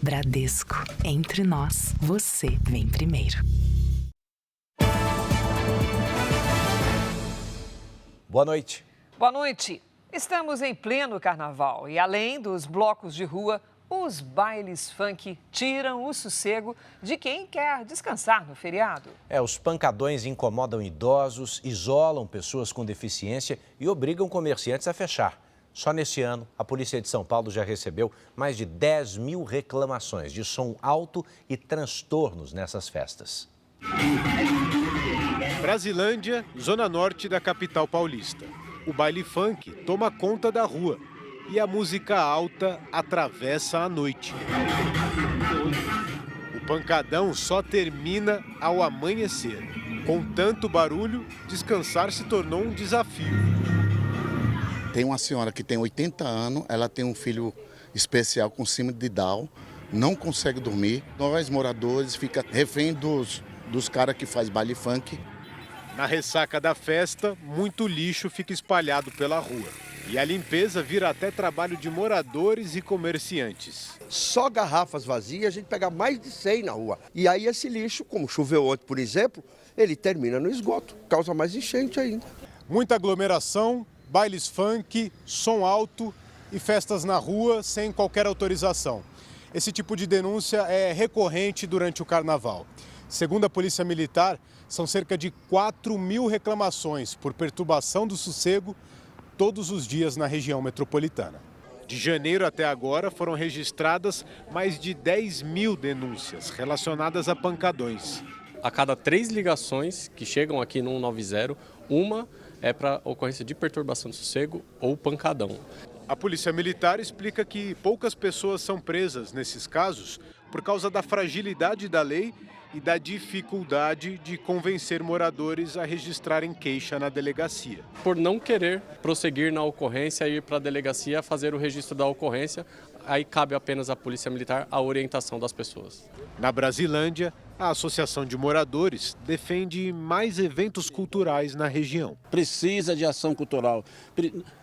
Bradesco. Entre nós, você vem primeiro. Boa noite. Boa noite. Estamos em pleno carnaval e, além dos blocos de rua, os bailes funk tiram o sossego de quem quer descansar no feriado. Os pancadões incomodam idosos, isolam pessoas com deficiência e obrigam comerciantes a fechar. Só neste ano, a Polícia de São Paulo já recebeu mais de 10 mil reclamações de som alto e transtornos nessas festas. Brasilândia, zona norte da capital paulista. O baile funk toma conta da rua e a música alta atravessa a noite. O pancadão só termina ao amanhecer. Com tanto barulho, descansar se tornou um desafio. Tem uma senhora que tem 80 anos, ela tem um filho especial com síndrome de Down, não consegue dormir. Nós, moradores, fica refém dos caras que faz baile funk. Na ressaca da festa, muito lixo fica espalhado pela rua. E a limpeza vira até trabalho de moradores e comerciantes. Só garrafas vazias, a gente pega mais de 100 na rua. E aí esse lixo, como choveu ontem, por exemplo, ele termina no esgoto, causa mais enchente ainda. Muita aglomeração, bailes funk, som alto e festas na rua sem qualquer autorização. Esse tipo de denúncia é recorrente durante o carnaval. Segundo a Polícia Militar, são cerca de 4 mil reclamações por perturbação do sossego todos os dias na região metropolitana. De janeiro até agora foram registradas mais de 10 mil denúncias relacionadas a pancadões. A cada 3 ligações que chegam aqui no 190, uma é para ocorrência de perturbação do sossego ou pancadão. A Polícia Militar explica que poucas pessoas são presas nesses casos por causa da fragilidade da lei e da dificuldade de convencer moradores a registrarem queixa na delegacia. Por não querer prosseguir na ocorrência e ir para a delegacia fazer o registro da ocorrência, aí cabe apenas à Polícia Militar a orientação das pessoas. Na Brasilândia, a Associação de Moradores defende mais eventos culturais na região. Precisa de ação cultural,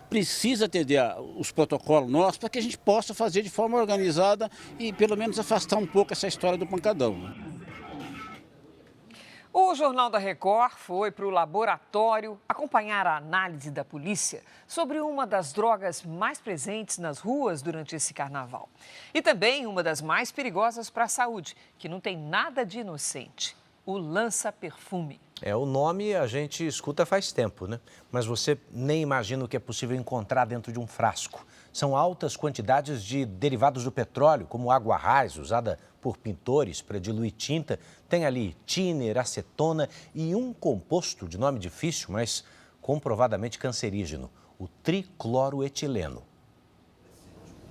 precisa atender os protocolos nossos para que a gente possa fazer de forma organizada e pelo menos afastar um pouco essa história do pancadão. O Jornal da Record foi para o laboratório acompanhar a análise da polícia sobre uma das drogas mais presentes nas ruas durante esse carnaval. E também uma das mais perigosas para a saúde, que não tem nada de inocente, o lança-perfume. O nome a gente escuta faz tempo, né? Mas você nem imagina o que é possível encontrar dentro de um frasco. São altas quantidades de derivados do petróleo, como água raiz, usada por pintores para diluir tinta. Tem ali tíner, acetona e um composto de nome difícil, mas comprovadamente cancerígeno, o tricloroetileno.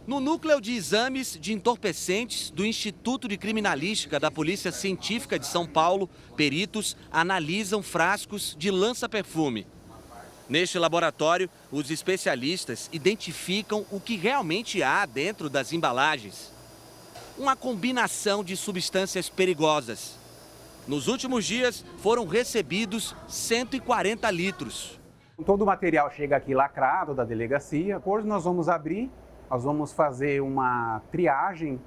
No núcleo de exames de entorpecentes do Instituto de Criminalística da Polícia Científica de São Paulo, peritos analisam frascos de lança-perfume. Neste laboratório, os especialistas identificam o que realmente há dentro das embalagens. Uma combinação de substâncias perigosas. Nos últimos dias, foram recebidos 140 litros. Todo o material chega aqui lacrado da delegacia. Hoje nós vamos abrir, nós vamos fazer uma triagem,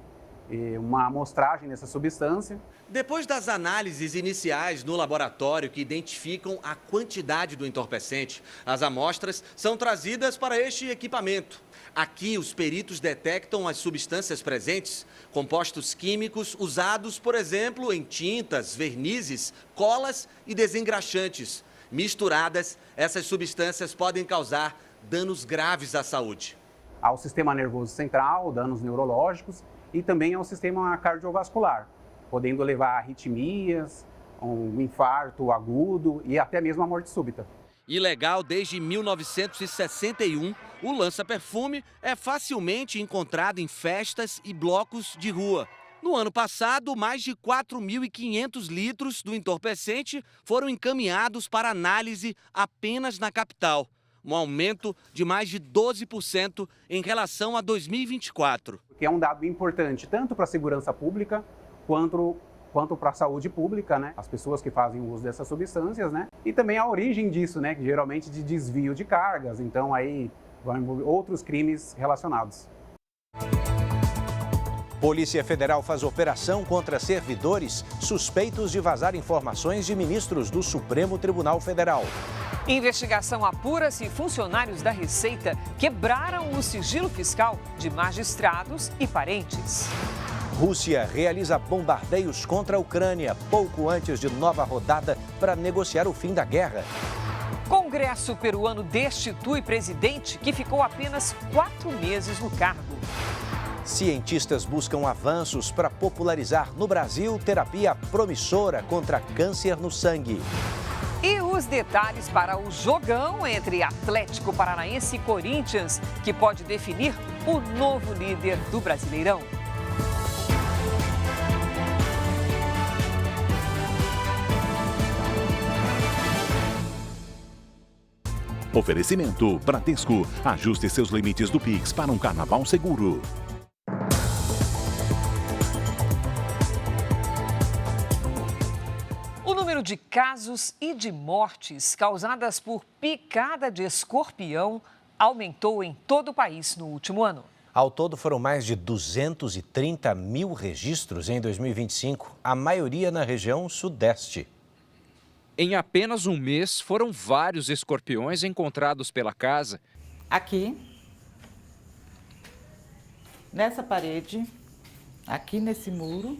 uma amostragem dessa substância. Depois das análises iniciais no laboratório que identificam a quantidade do entorpecente, as amostras são trazidas para este equipamento. Aqui, os peritos detectam as substâncias presentes, compostos químicos usados, por exemplo, em tintas, vernizes, colas e desengraxantes. Misturadas, essas substâncias podem causar danos graves à saúde. Ao sistema nervoso central, danos neurológicos e também ao sistema cardiovascular, podendo levar a arritmias, um infarto agudo e até mesmo a morte súbita. Ilegal desde 1961, o lança-perfume é facilmente encontrado em festas e blocos de rua. No ano passado, mais de 4.500 litros do entorpecente foram encaminhados para análise apenas na capital. Um aumento de mais de 12% em relação a 2024. Que é um dado importante tanto para a segurança pública quanto para a saúde pública, né? As pessoas que fazem uso dessas substâncias, né? E também a origem disso, né? Geralmente de desvio de cargas, então aí vão envolver outros crimes relacionados. Polícia Federal faz operação contra servidores suspeitos de vazar informações de ministros do Supremo Tribunal Federal. Investigação apura se funcionários da Receita quebraram o sigilo fiscal de magistrados e parentes. Rússia realiza bombardeios contra a Ucrânia pouco antes de nova rodada para negociar o fim da guerra. Congresso peruano destitui presidente que ficou apenas 4 meses no cargo. Cientistas buscam avanços para popularizar no Brasil terapia promissora contra câncer no sangue. E os detalhes para o jogão entre Atlético Paranaense e Corinthians, que pode definir o novo líder do Brasileirão. Oferecimento Bradesco. Ajuste seus limites do Pix para um carnaval seguro. O número de casos e de mortes causadas por picada de escorpião aumentou em todo o país no último ano. Ao todo, foram mais de 230 mil registros em 2025, a maioria na região sudeste. Em apenas um mês, foram vários escorpiões encontrados pela casa. Aqui, nessa parede, aqui nesse muro.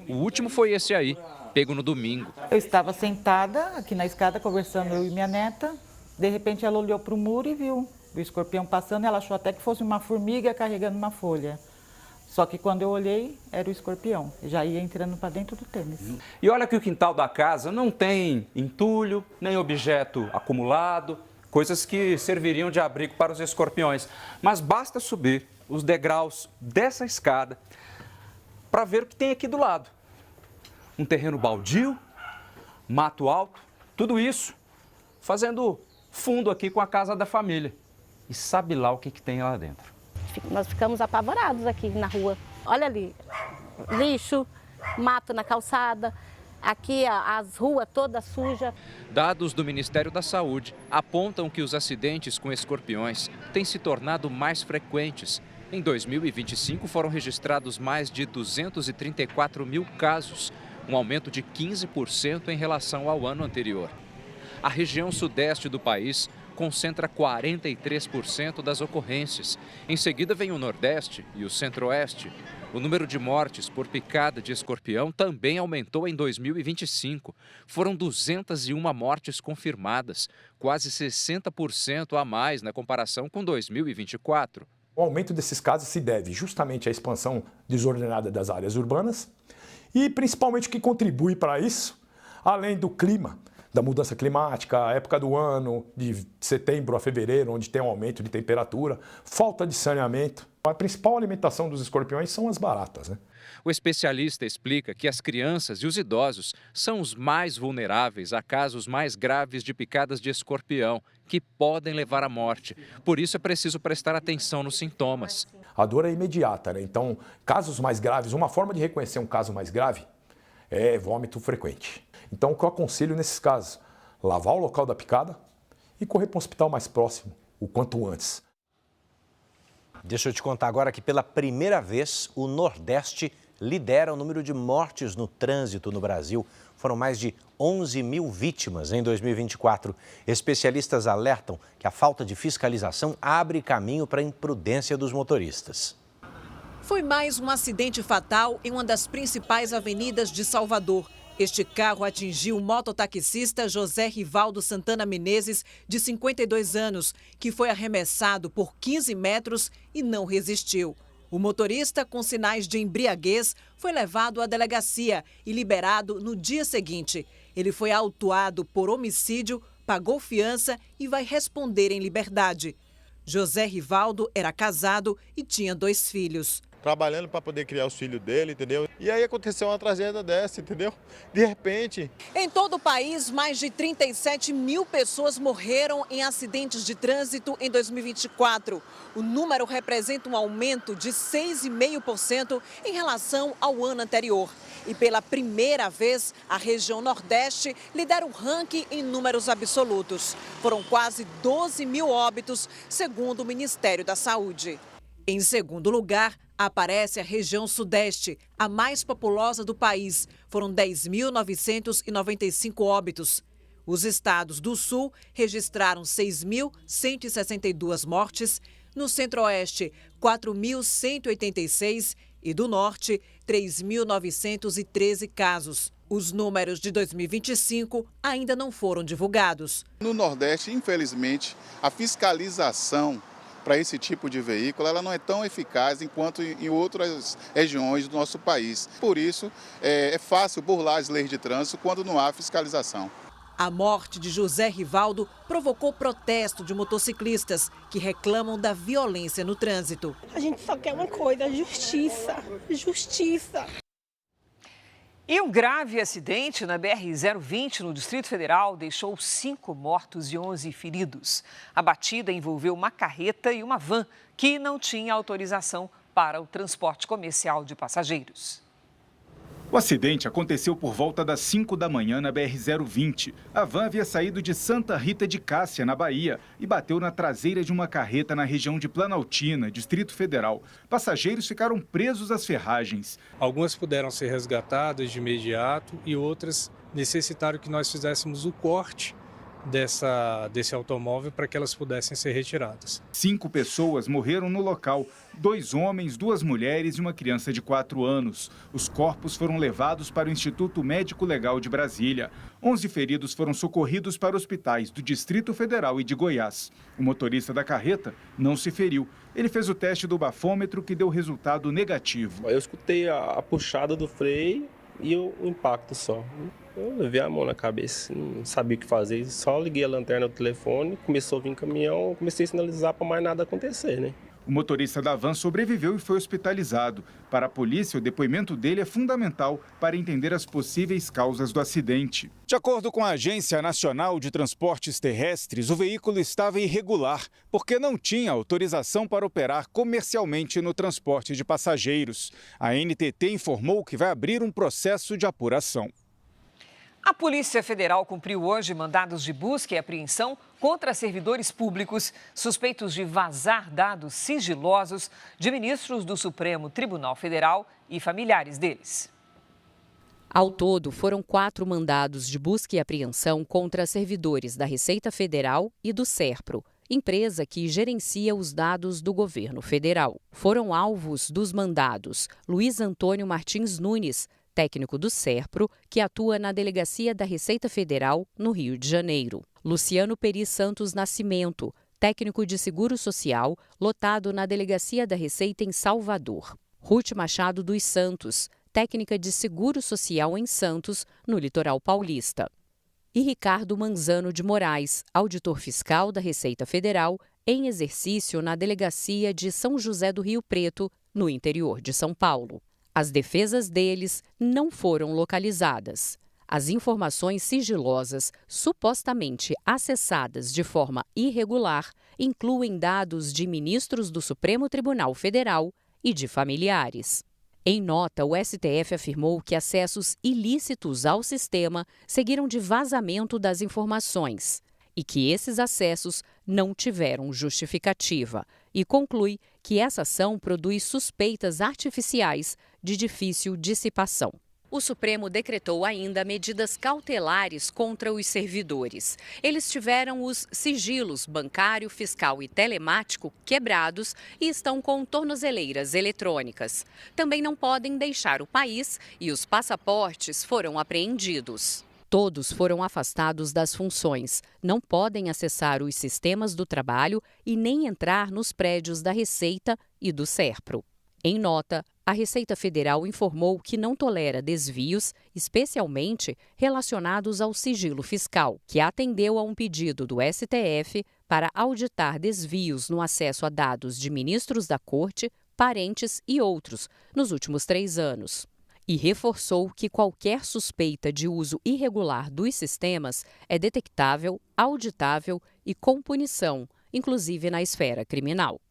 O último foi esse aí, pego no domingo. Eu estava sentada aqui na escada, conversando eu e minha neta. De repente, ela olhou para o muro e viu o escorpião passando. Ela achou até que fosse uma formiga carregando uma folha. Só que quando eu olhei, era o escorpião. Já ia entrando para dentro do tênis. E olha que o quintal da casa não tem entulho, nem objeto acumulado, coisas que serviriam de abrigo para os escorpiões. Mas basta subir os degraus dessa escada para ver o que tem aqui do lado. Um terreno baldio, mato alto, tudo isso fazendo fundo aqui com a casa da família. E sabe lá o que tem lá dentro. Nós ficamos apavorados aqui na rua. Olha ali, lixo, mato na calçada, aqui as ruas todas sujas. Dados do Ministério da Saúde apontam que os acidentes com escorpiões têm se tornado mais frequentes. Em 2025 foram registrados mais de 234 mil casos, um aumento de 15% em relação ao ano anterior. A região sudeste do país concentra 43% das ocorrências. Em seguida vem o Nordeste e o Centro-Oeste. O número de mortes por picada de escorpião também aumentou em 2025. Foram 201 mortes confirmadas, quase 60% a mais na comparação com 2024. O aumento desses casos se deve justamente à expansão desordenada das áreas urbanas e principalmente o que contribui para isso, além do clima, da mudança climática, a época do ano, de setembro a fevereiro, onde tem um aumento de temperatura, falta de saneamento. A principal alimentação dos escorpiões são as baratas, né? O especialista explica que as crianças e os idosos são os mais vulneráveis a casos mais graves de picadas de escorpião, que podem levar à morte. Por isso é preciso prestar atenção nos sintomas. A dor é imediata, né? Então, casos mais graves, uma forma de reconhecer um caso mais grave é vômito frequente. Então, o que eu aconselho nesses casos? Lavar o local da picada e correr para um hospital mais próximo, o quanto antes. Deixa eu te contar agora que pela primeira vez o Nordeste lidera o número de mortes no trânsito no Brasil. Foram mais de 11 mil vítimas em 2024. Especialistas alertam que a falta de fiscalização abre caminho para a imprudência dos motoristas. Foi mais um acidente fatal em uma das principais avenidas de Salvador. Este carro atingiu o mototaxista José Rivaldo Santana Menezes, de 52 anos, que foi arremessado por 15 metros e não resistiu. O motorista, com sinais de embriaguez, foi levado à delegacia e liberado no dia seguinte. Ele foi autuado por homicídio, pagou fiança e vai responder em liberdade. José Rivaldo era casado e tinha 2 filhos. Trabalhando para poder criar os filhos dele, entendeu? E aí aconteceu uma tragédia dessa, entendeu? De repente. Em todo o país, mais de 37 mil pessoas morreram em acidentes de trânsito em 2024. O número representa um aumento de 6,5% em relação ao ano anterior. E pela primeira vez, a região Nordeste lidera o ranking em números absolutos. Foram quase 12 mil óbitos, segundo o Ministério da Saúde. Em segundo lugar, Aparece a região sudeste, a mais populosa do país. Foram 10.995 óbitos. Os estados do sul registraram 6.162 mortes, no centro-oeste, 4.186 e do norte, 3.913 casos. Os números de 2025 ainda não foram divulgados. No Nordeste, infelizmente, a fiscalização para esse tipo de veículo ela não é tão eficaz enquanto em outras regiões do nosso país. Por isso, é fácil burlar as leis de trânsito quando não há fiscalização. A morte de José Rivaldo provocou protesto de motociclistas que reclamam da violência no trânsito. A gente só quer uma coisa, justiça, justiça. E um grave acidente na BR-020, no Distrito Federal, deixou 5 mortos e 11 feridos. A batida envolveu uma carreta e uma van que não tinha autorização para o transporte comercial de passageiros. O acidente aconteceu por volta das 5 da manhã na BR-020. A van havia saído de Santa Rita de Cássia, na Bahia, e bateu na traseira de uma carreta na região de Planaltina, Distrito Federal. Passageiros ficaram presos às ferragens. Algumas puderam ser resgatadas de imediato e outras necessitaram que nós fizéssemos o corte desse automóvel para que elas pudessem ser retiradas. 5 pessoas morreram no local, 2 homens, 2 mulheres e uma criança de 4 anos. Os corpos foram levados para o Instituto Médico Legal de Brasília. 11 feridos foram socorridos para hospitais do Distrito Federal e de Goiás. O motorista da carreta não se feriu. Ele fez o teste do bafômetro que deu resultado negativo. Eu escutei a puxada do freio e o impacto só. Eu levei a mão na cabeça, não sabia o que fazer, só liguei a lanterna do telefone, começou a vir caminhão, comecei a sinalizar para mais nada acontecer, né? O motorista da van sobreviveu e foi hospitalizado. Para a polícia, o depoimento dele é fundamental para entender as possíveis causas do acidente. De acordo com a Agência Nacional de Transportes Terrestres, o veículo estava irregular, porque não tinha autorização para operar comercialmente no transporte de passageiros. A NTT informou que vai abrir um processo de apuração. A Polícia Federal cumpriu hoje mandados de busca e apreensão contra servidores públicos suspeitos de vazar dados sigilosos de ministros do Supremo Tribunal Federal e familiares deles. Ao todo, foram 4 mandados de busca e apreensão contra servidores da Receita Federal e do SERPRO, empresa que gerencia os dados do governo federal. Foram alvos dos mandados Luiz Antônio Martins Nunes, técnico do SERPRO, que atua na Delegacia da Receita Federal, no Rio de Janeiro. Luciano Peri Santos Nascimento, técnico de Seguro Social, lotado na Delegacia da Receita em Salvador. Ruth Machado dos Santos, técnica de Seguro Social em Santos, no litoral paulista. E Ricardo Manzano de Moraes, auditor fiscal da Receita Federal, em exercício na Delegacia de São José do Rio Preto, no interior de São Paulo. As defesas deles não foram localizadas. As informações sigilosas, supostamente acessadas de forma irregular, incluem dados de ministros do Supremo Tribunal Federal e de familiares. Em nota, o STF afirmou que acessos ilícitos ao sistema seguiram de vazamento das informações e que esses acessos não tiveram justificativa e conclui que essa ação produz suspeitas artificiais de difícil dissipação. O Supremo decretou ainda medidas cautelares contra os servidores. Eles tiveram os sigilos bancário, fiscal e telemático quebrados e estão com tornozeleiras eletrônicas. Também não podem deixar o país e os passaportes foram apreendidos. Todos foram afastados das funções, não podem acessar os sistemas do trabalho e nem entrar nos prédios da Receita e do SERPRO. Em nota, a Receita Federal informou que não tolera desvios, especialmente relacionados ao sigilo fiscal, que atendeu a um pedido do STF para auditar desvios no acesso a dados de ministros da Corte, parentes e outros nos últimos 3 anos. E reforçou que qualquer suspeita de uso irregular dos sistemas é detectável, auditável e com punição, inclusive na esfera criminal.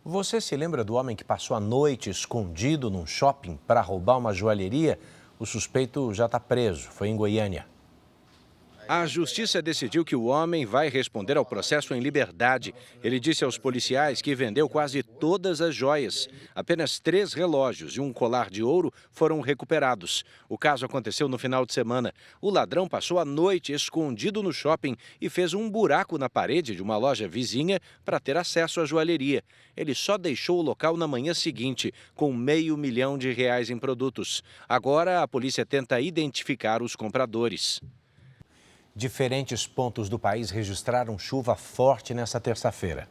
Você se lembra do homem que passou a noite escondido num shopping para roubar uma joalheria? O suspeito já está preso, foi em Goiânia. A justiça decidiu que o homem vai responder ao processo em liberdade. Ele disse aos policiais que vendeu quase todas as joias. Apenas 3 relógios e um colar de ouro foram recuperados. O caso aconteceu no final de semana. O ladrão passou a noite escondido no shopping e fez um buraco na parede de uma loja vizinha para ter acesso à joalheria. Ele só deixou o local na manhã seguinte, com R$500 mil em produtos. Agora, a polícia tenta identificar os compradores. Diferentes pontos do país registraram chuva forte nesta terça-feira.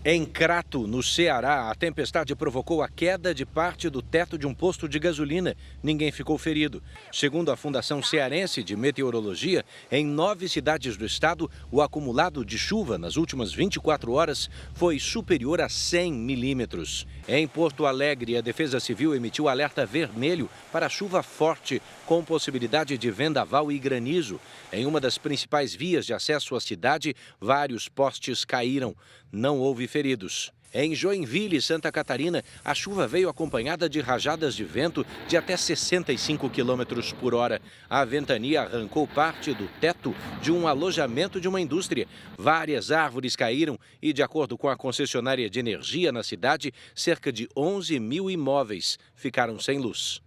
Em Crato, no Ceará, a tempestade provocou a queda de parte do teto de um posto de gasolina. Ninguém ficou ferido. Segundo a Fundação Cearense de Meteorologia, em 9 cidades do estado, o acumulado de chuva nas últimas 24 horas foi superior a 100 milímetros. Em Porto Alegre, a Defesa Civil emitiu alerta vermelho para chuva forte, com possibilidade de vendaval e granizo. Em uma das principais vias de acesso à cidade, vários postes caíram. Não houve feridos. Em Joinville, Santa Catarina, a chuva veio acompanhada de rajadas de vento de até 65 km por hora. A ventania arrancou parte do teto de um alojamento de uma indústria. Várias árvores caíram e, de acordo com a concessionária de energia na cidade, cerca de 11 mil imóveis ficaram sem luz.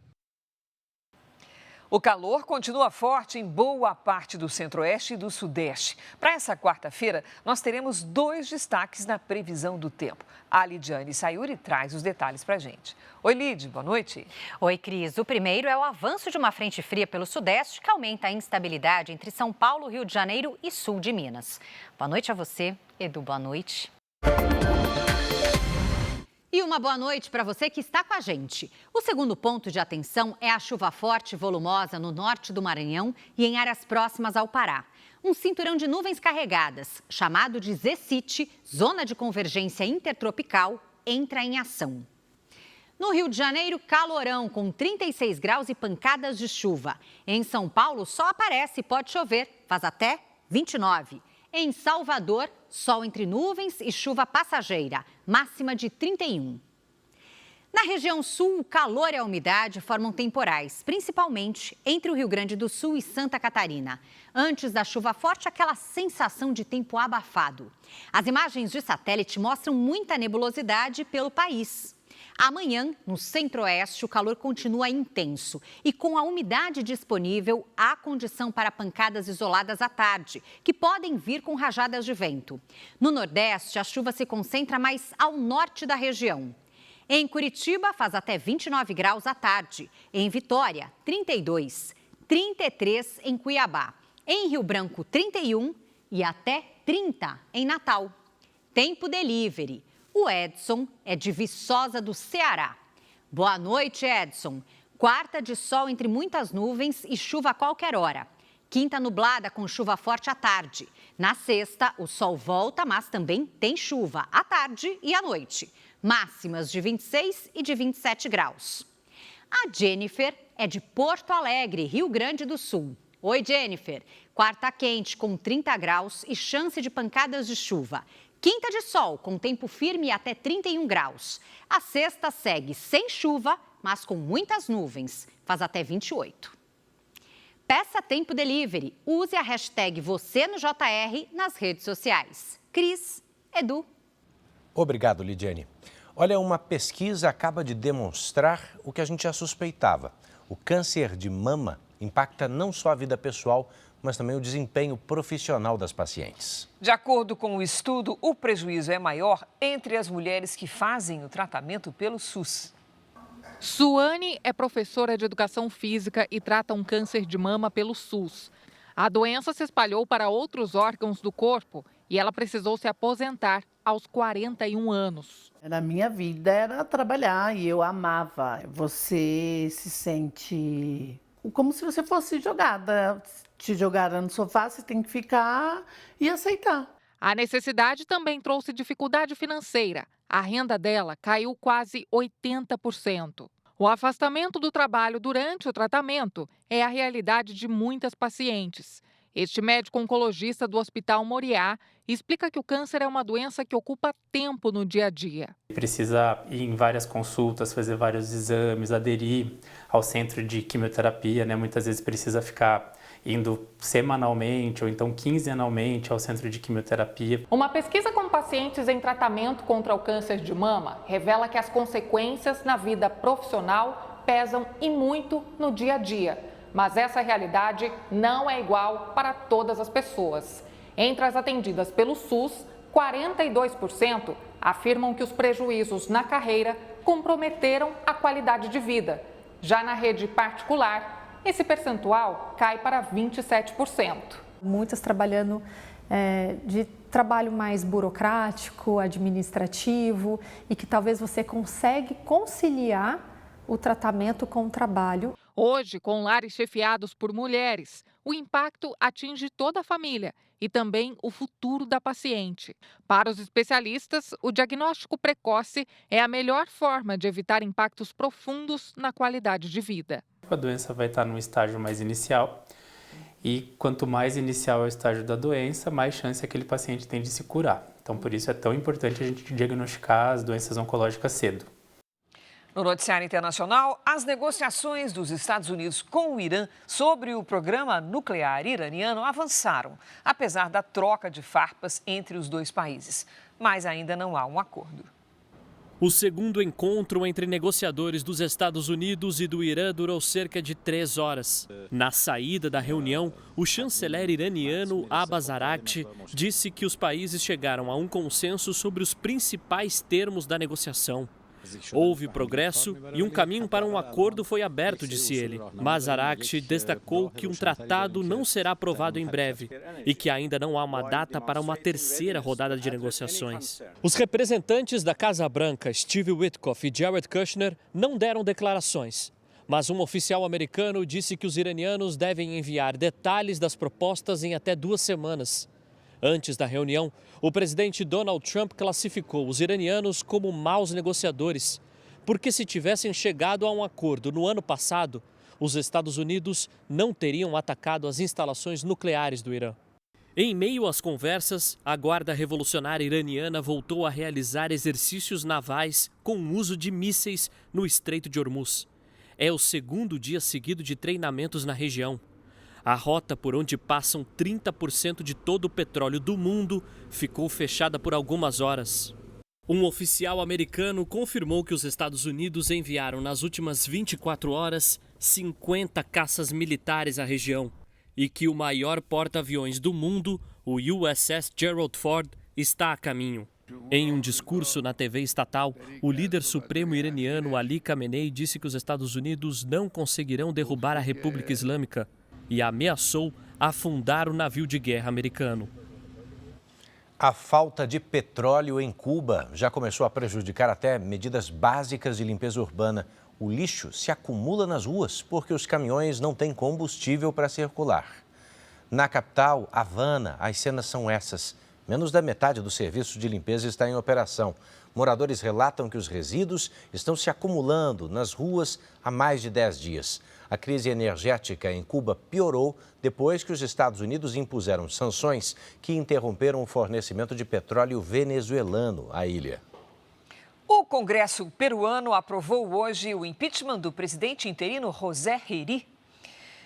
O calor continua forte em boa parte do centro-oeste e do sudeste. Para essa quarta-feira, nós teremos 2 destaques na previsão do tempo. A Lidiane Sayuri traz os detalhes para a gente. Oi, Lid, boa noite. Oi, Cris. O primeiro é o avanço de uma frente fria pelo sudeste, que aumenta a instabilidade entre São Paulo, Rio de Janeiro e sul de Minas. Boa noite a você, Edu, boa noite. E uma boa noite para você que está com a gente. O segundo ponto de atenção é a chuva forte e volumosa no norte do Maranhão e em áreas próximas ao Pará. Um cinturão de nuvens carregadas, chamado de Zecite, Zona de Convergência Intertropical, entra em ação. No Rio de Janeiro, calorão com 36 graus e pancadas de chuva. Em São Paulo, sol aparece e pode chover, faz até 29. Em Salvador, sol entre nuvens e chuva passageira, máxima de 31. Na região sul, o calor e a umidade formam temporais, principalmente entre o Rio Grande do Sul e Santa Catarina. Antes da chuva forte, aquela sensação de tempo abafado. As imagens de satélite mostram muita nebulosidade pelo país. Amanhã, no centro-oeste, o calor continua intenso e com a umidade disponível, há condição para pancadas isoladas à tarde, que podem vir com rajadas de vento. No nordeste, a chuva se concentra mais ao norte da região. Em Curitiba, faz até 29 graus à tarde. Em Vitória, 32. 33 em Cuiabá. Em Rio Branco, 31 e até 30 em Natal. Tempo delivery. O Edson é de Viçosa do Ceará. Boa noite, Edson. Quarta de sol entre muitas nuvens e chuva a qualquer hora. Quinta nublada com chuva forte à tarde. Na sexta, o sol volta, mas também tem chuva à tarde e à noite. Máximas de 26 e de 27 graus. A Jennifer é de Porto Alegre, Rio Grande do Sul. Oi, Jennifer. Quarta quente com 30 graus e chance de pancadas de chuva. Quinta de sol, com tempo firme e até 31 graus. A sexta segue sem chuva, mas com muitas nuvens. Faz até 28. Peça Tempo Delivery. Use a hashtag #VocêNoJR nas redes sociais. Cris, Edu. Obrigado, Lidiane. Olha, uma pesquisa acaba de demonstrar o que a gente já suspeitava. O câncer de mama impacta não só a vida pessoal, mas também o desempenho profissional das pacientes. De acordo com o estudo, o prejuízo é maior entre as mulheres que fazem o tratamento pelo SUS. Suane é professora de educação física e trata um câncer de mama pelo SUS. A doença se espalhou para outros órgãos do corpo e ela precisou se aposentar aos 41 anos. A minha vida era trabalhar e eu amava. Você se sente como se você fosse jogada. Te jogaram no sofá, você tem que ficar e aceitar. A necessidade também trouxe dificuldade financeira. A renda dela caiu quase 80%. O afastamento do trabalho durante o tratamento é a realidade de muitas pacientes. Este médico oncologista do Hospital Moriá explica que o câncer é uma doença que ocupa tempo no dia a dia. Precisa ir em várias consultas, fazer vários exames, aderir ao centro de quimioterapia, Muitas vezes precisa ficar indo semanalmente ou então quinzenalmente ao centro de quimioterapia. Uma pesquisa com pacientes em tratamento contra o câncer de mama revela que as consequências na vida profissional pesam e muito no dia a dia. Mas essa realidade não é igual para todas as pessoas. Entre as atendidas pelo SUS, 42% afirmam que os prejuízos na carreira comprometeram a qualidade de vida. Já na rede particular, esse percentual cai para 27%. Muitas trabalhando de trabalho mais burocrático, administrativo, e que talvez você consegue conciliar o tratamento com o trabalho. Hoje, com lares chefiados por mulheres, o impacto atinge toda a família e também o futuro da paciente. Para os especialistas, o diagnóstico precoce é a melhor forma de evitar impactos profundos na qualidade de vida. A doença vai estar num estágio mais inicial e quanto mais inicial é o estágio da doença, mais chance aquele paciente tem de se curar. Então, por isso é tão importante a gente diagnosticar as doenças oncológicas cedo. No noticiário internacional, as negociações dos Estados Unidos com o Irã sobre o programa nuclear iraniano avançaram, apesar da troca de farpas entre os dois países. Mas ainda não há um acordo. O segundo encontro entre negociadores dos Estados Unidos e do Irã durou cerca de 3 horas. Na saída da reunião, o chanceler iraniano Abbas Araghchi disse que os países chegaram a um consenso sobre os principais termos da negociação. Houve progresso e um caminho para um acordo foi aberto, disse ele. Mas Araghchi destacou que um tratado não será aprovado em breve e que ainda não há uma data para uma terceira rodada de negociações. Os representantes da Casa Branca, Steve Witkoff e Jared Kushner, não deram declarações. Mas um oficial americano disse que os iranianos devem enviar detalhes das propostas em até 2 semanas. Antes da reunião, o presidente Donald Trump classificou os iranianos como maus negociadores, porque se tivessem chegado a um acordo no ano passado, os Estados Unidos não teriam atacado as instalações nucleares do Irã. Em meio às conversas, a Guarda Revolucionária Iraniana voltou a realizar exercícios navais com o uso de mísseis no Estreito de Hormuz. É o 2º dia seguido de treinamentos na região. A rota por onde passam 30% de todo o petróleo do mundo ficou fechada por algumas horas. Um oficial americano confirmou que os Estados Unidos enviaram nas últimas 24 horas 50 caças militares à região e que o maior porta-aviões do mundo, o USS Gerald Ford, está a caminho. Em um discurso na TV estatal, o líder supremo iraniano Ali Khamenei disse que os Estados Unidos não conseguirão derrubar a República Islâmica e ameaçou afundar o navio de guerra americano. A falta de petróleo em Cuba já começou a prejudicar até medidas básicas de limpeza urbana. O lixo se acumula nas ruas porque os caminhões não têm combustível para circular. Na capital, Havana, as cenas são essas. Menos da metade do serviço de limpeza está em operação. Moradores relatam que os resíduos estão se acumulando nas ruas há mais de 10 dias. A crise energética em Cuba piorou depois que os Estados Unidos impuseram sanções que interromperam o fornecimento de petróleo venezuelano à ilha. O Congresso peruano aprovou hoje o impeachment do presidente interino José Herrí.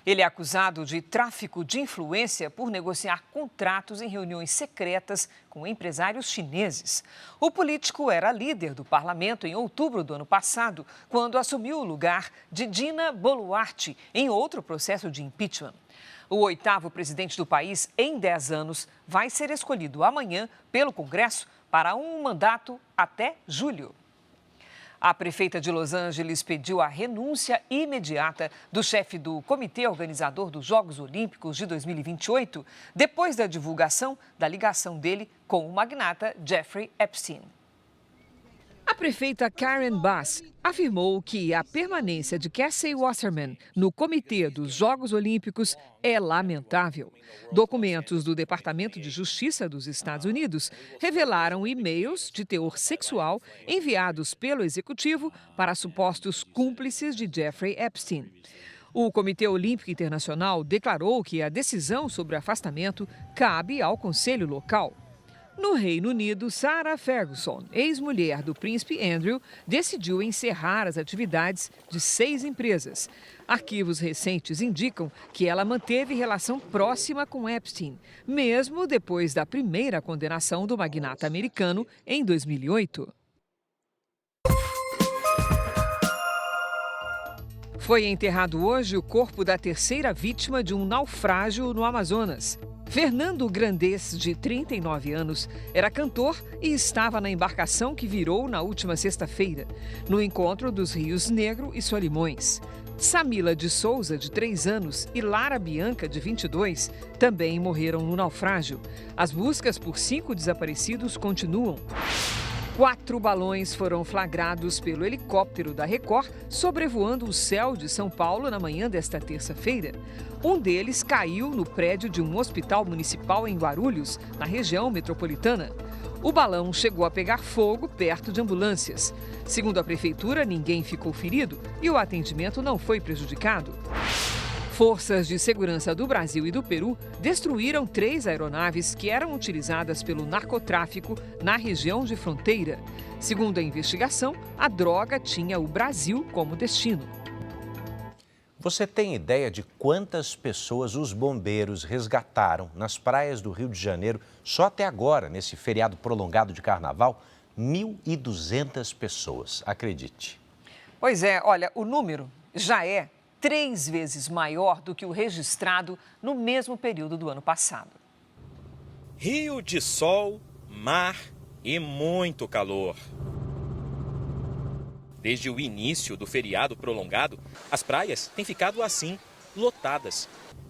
Ele é acusado de tráfico de influência por negociar contratos em reuniões secretas com empresários chineses. O político era líder do parlamento em outubro do ano passado, quando assumiu o lugar de Dina Boluarte em outro processo de impeachment. O 8º presidente do país em 10 anos vai ser escolhido amanhã pelo Congresso para um mandato até julho. A prefeita de Los Angeles pediu a renúncia imediata do chefe do comitê organizador dos Jogos Olímpicos de 2028, depois da divulgação da ligação dele com o magnata Jeffrey Epstein. A prefeita Karen Bass afirmou que a permanência de Casey Wasserman no comitê dos Jogos Olímpicos é lamentável. Documentos do Departamento de Justiça dos Estados Unidos revelaram e-mails de teor sexual enviados pelo executivo para supostos cúmplices de Jeffrey Epstein. O Comitê Olímpico Internacional declarou que a decisão sobre o afastamento cabe ao Conselho Local. No Reino Unido, Sarah Ferguson, ex-mulher do príncipe Andrew, decidiu encerrar as atividades de 6 empresas. Arquivos recentes indicam que ela manteve relação próxima com Epstein, mesmo depois da primeira condenação do magnata americano em 2008. Foi enterrado hoje o corpo da terceira vítima de um naufrágio no Amazonas. Fernando Grandês, de 39 anos, era cantor e estava na embarcação que virou na última sexta-feira, no encontro dos rios Negro e Solimões. Samila de Souza, de 3 anos, e Lara Bianca, de 22, também morreram no naufrágio. As buscas por 5 desaparecidos continuam. 4 balões foram flagrados pelo helicóptero da Record sobrevoando o céu de São Paulo na manhã desta terça-feira. Um deles caiu no prédio de um hospital municipal em Guarulhos, na região metropolitana. O balão chegou a pegar fogo perto de ambulâncias. Segundo a prefeitura, ninguém ficou ferido e o atendimento não foi prejudicado. Forças de segurança do Brasil e do Peru destruíram 3 aeronaves que eram utilizadas pelo narcotráfico na região de fronteira. Segundo a investigação, a droga tinha o Brasil como destino. Você tem ideia de quantas pessoas os bombeiros resgataram nas praias do Rio de Janeiro só até agora, nesse feriado prolongado de carnaval? 1.200 pessoas, acredite. Pois é, olha, o número já é 3 vezes maior do que o registrado no mesmo período do ano passado. Rio de sol, mar e muito calor. Desde o início do feriado prolongado, as praias têm ficado assim, lotadas.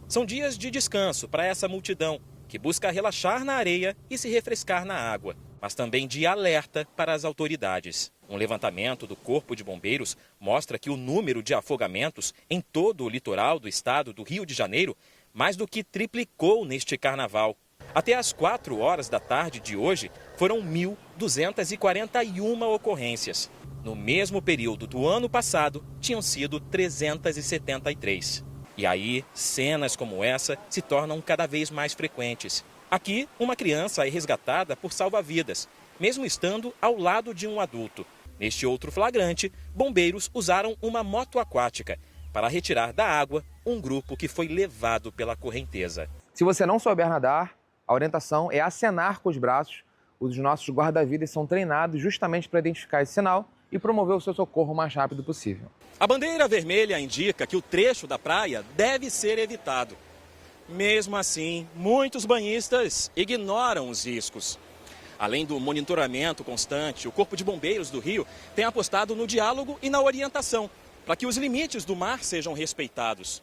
São dias de descanso para essa multidão, que busca relaxar na areia e se refrescar na água, mas também de alerta para as autoridades. Um levantamento do Corpo de Bombeiros mostra que o número de afogamentos em todo o litoral do estado do Rio de Janeiro mais do que triplicou neste carnaval. Até às 4 horas da tarde de hoje, foram 1.241 ocorrências. No mesmo período do ano passado, tinham sido 373. E aí, cenas como essa se tornam cada vez mais frequentes. Aqui, uma criança é resgatada por salva-vidas, mesmo estando ao lado de um adulto. Neste outro flagrante, bombeiros usaram uma moto aquática para retirar da água um grupo que foi levado pela correnteza. Se você não souber nadar, a orientação é acenar com os braços. Os nossos guarda-vidas são treinados justamente para identificar esse sinal e promover o seu socorro o mais rápido possível. A bandeira vermelha indica que o trecho da praia deve ser evitado. Mesmo assim, muitos banhistas ignoram os riscos. Além do monitoramento constante, o Corpo de Bombeiros do Rio tem apostado no diálogo e na orientação, para que os limites do mar sejam respeitados.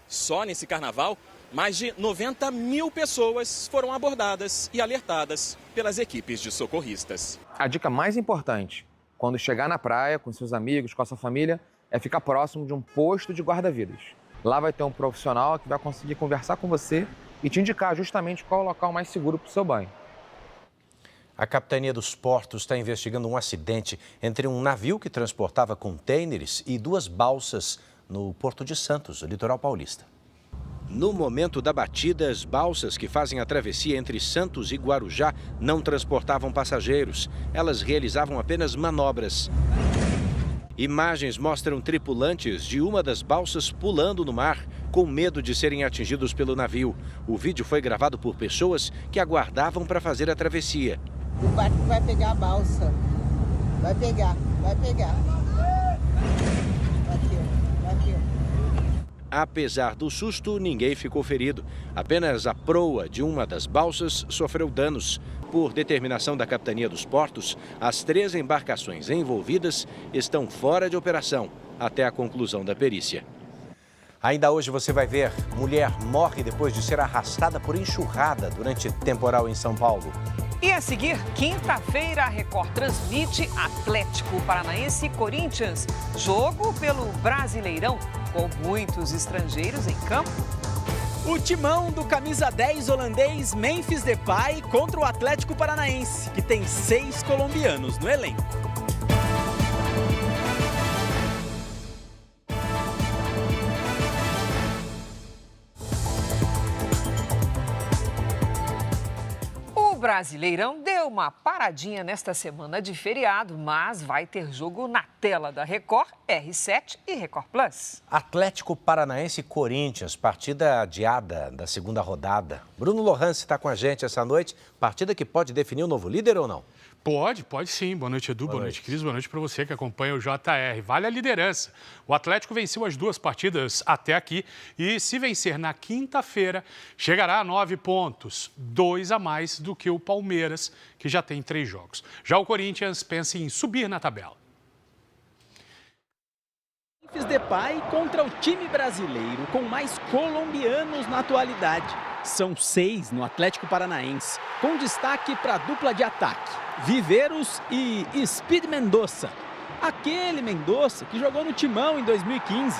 Só nesse carnaval, mais de 90 mil pessoas foram abordadas e alertadas pelas equipes de socorristas. A dica mais importante, quando chegar na praia com seus amigos, com a sua família, é ficar próximo de um posto de guarda-vidas. Lá vai ter um profissional que vai conseguir conversar com você e te indicar justamente qual é o local mais seguro para o seu banho. A Capitania dos Portos está investigando um acidente entre um navio que transportava contêineres e 2 balsas no Porto de Santos, no litoral paulista. No momento da batida, as balsas que fazem a travessia entre Santos e Guarujá não transportavam passageiros. Elas realizavam apenas manobras. Imagens mostram tripulantes de uma das balsas pulando no mar, com medo de serem atingidos pelo navio. O vídeo foi gravado por pessoas que aguardavam para fazer a travessia. O barco vai pegar a balsa. Vai pegar, vai pegar. Apesar do susto, ninguém ficou ferido. Apenas a proa de uma das balsas sofreu danos. Por determinação da Capitania dos Portos, as 3 embarcações envolvidas estão fora de operação até a conclusão da perícia. Ainda hoje você vai ver: mulher morre depois de ser arrastada por enxurrada durante temporal em São Paulo. E a seguir, quinta-feira, a Record transmite Atlético Paranaense e Corinthians. Jogo pelo Brasileirão, com muitos estrangeiros em campo. O timão do camisa 10 holandês Memphis Depay contra o Atlético Paranaense, que tem 6 colombianos no elenco. O Brasileirão deu uma paradinha nesta semana de feriado, mas vai ter jogo na tela da Record, R7 e Record Plus. Atlético Paranaense e Corinthians, partida adiada da segunda rodada. Bruno Lohance está com a gente essa noite, partida que pode definir o novo líder ou não? Pode sim. Boa noite, Edu. Boa noite, Cris. Boa noite para você que acompanha o JR. Vale a liderança. O Atlético venceu as 2 partidas até aqui e, se vencer na quinta-feira, chegará a 9 pontos, 2 a mais do que o Palmeiras, que já tem 3 jogos. Já o Corinthians pensa em subir na tabela. Memphis Depay contra o time brasileiro com mais colombianos na atualidade. São 6 no Atlético Paranaense, com destaque para a dupla de ataque, Viveros e Speed Mendoza. Aquele Mendoza que jogou no Timão em 2015.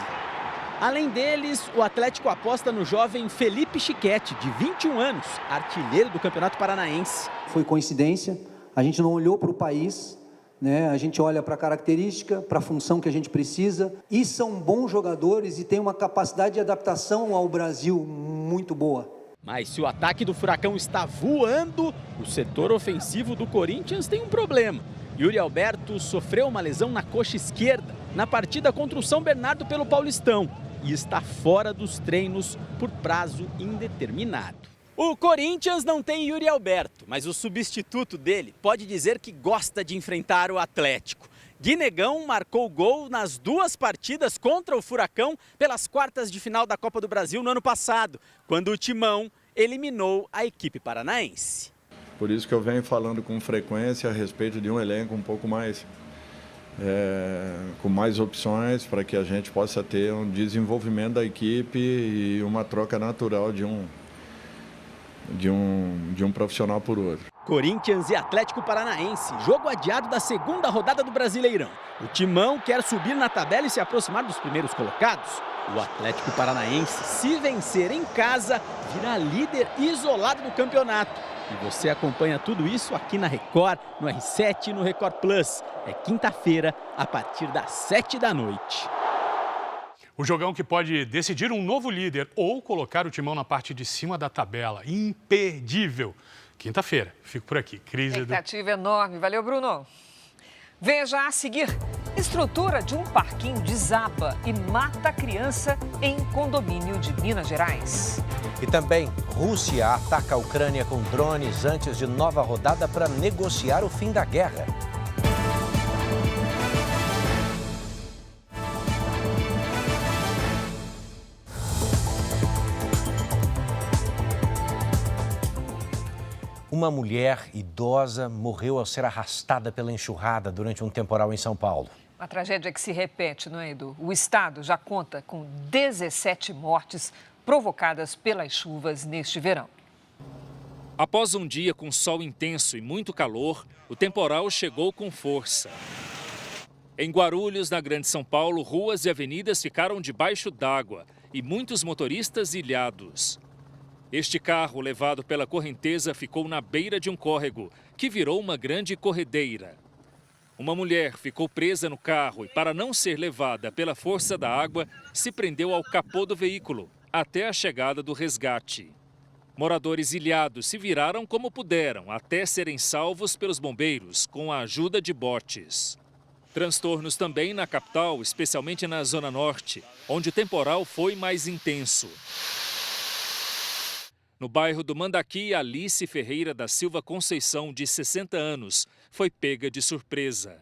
Além deles, o Atlético aposta no jovem Felipe Chiquete, de 21 anos, artilheiro do Campeonato Paranaense. Foi coincidência, a gente não olhou para o país, né? A gente olha para a característica, para a função que a gente precisa, e são bons jogadores e têm uma capacidade de adaptação ao Brasil muito boa. Mas se o ataque do Furacão está voando, o setor ofensivo do Corinthians tem um problema. Yuri Alberto sofreu uma lesão na coxa esquerda na partida contra o São Bernardo pelo Paulistão e está fora dos treinos por prazo indeterminado. O Corinthians não tem Yuri Alberto, mas o substituto dele pode dizer que gosta de enfrentar o Atlético. Guinegão marcou gol nas 2 partidas contra o Furacão pelas quartas de final da Copa do Brasil no ano passado, quando o Timão eliminou a equipe paranaense. Por isso que eu venho falando com frequência a respeito de um elenco um pouco mais, com mais opções, para que a gente possa ter um desenvolvimento da equipe e uma troca natural de um profissional por outro. Corinthians e Atlético Paranaense, jogo adiado da segunda rodada do Brasileirão. O Timão quer subir na tabela e se aproximar dos primeiros colocados. O Atlético Paranaense, se vencer em casa, virá líder isolado do campeonato. E você acompanha tudo isso aqui na Record, no R7 e no Record Plus. É quinta-feira, a partir das 7 da noite. O jogão que pode decidir um novo líder ou colocar o Timão na parte de cima da tabela. Imperdível. Quinta-feira. Fico por aqui. Cris, expectativa enorme. Valeu, Bruno. Veja a seguir. Estrutura de um parquinho desaba e mata criança em condomínio de Minas Gerais. E também, Rússia ataca a Ucrânia com drones antes de nova rodada para negociar o fim da guerra. Uma mulher idosa morreu ao ser arrastada pela enxurrada durante um temporal em São Paulo. Uma tragédia que se repete, não é, Edu? O estado já conta com 17 mortes provocadas pelas chuvas neste verão. Após um dia com sol intenso e muito calor, o temporal chegou com força. Em Guarulhos, na Grande São Paulo, ruas e avenidas ficaram debaixo d'água e muitos motoristas ilhados. Este carro, levado pela correnteza, ficou na beira de um córrego, que virou uma grande corredeira. Uma mulher ficou presa no carro e, para não ser levada pela força da água, se prendeu ao capô do veículo, até a chegada do resgate. Moradores ilhados se viraram como puderam, até serem salvos pelos bombeiros, com a ajuda de botes. Transtornos também na capital, especialmente na Zona Norte, onde o temporal foi mais intenso. No bairro do Mandaqui, Alice Ferreira da Silva Conceição, de 60 anos, foi pega de surpresa.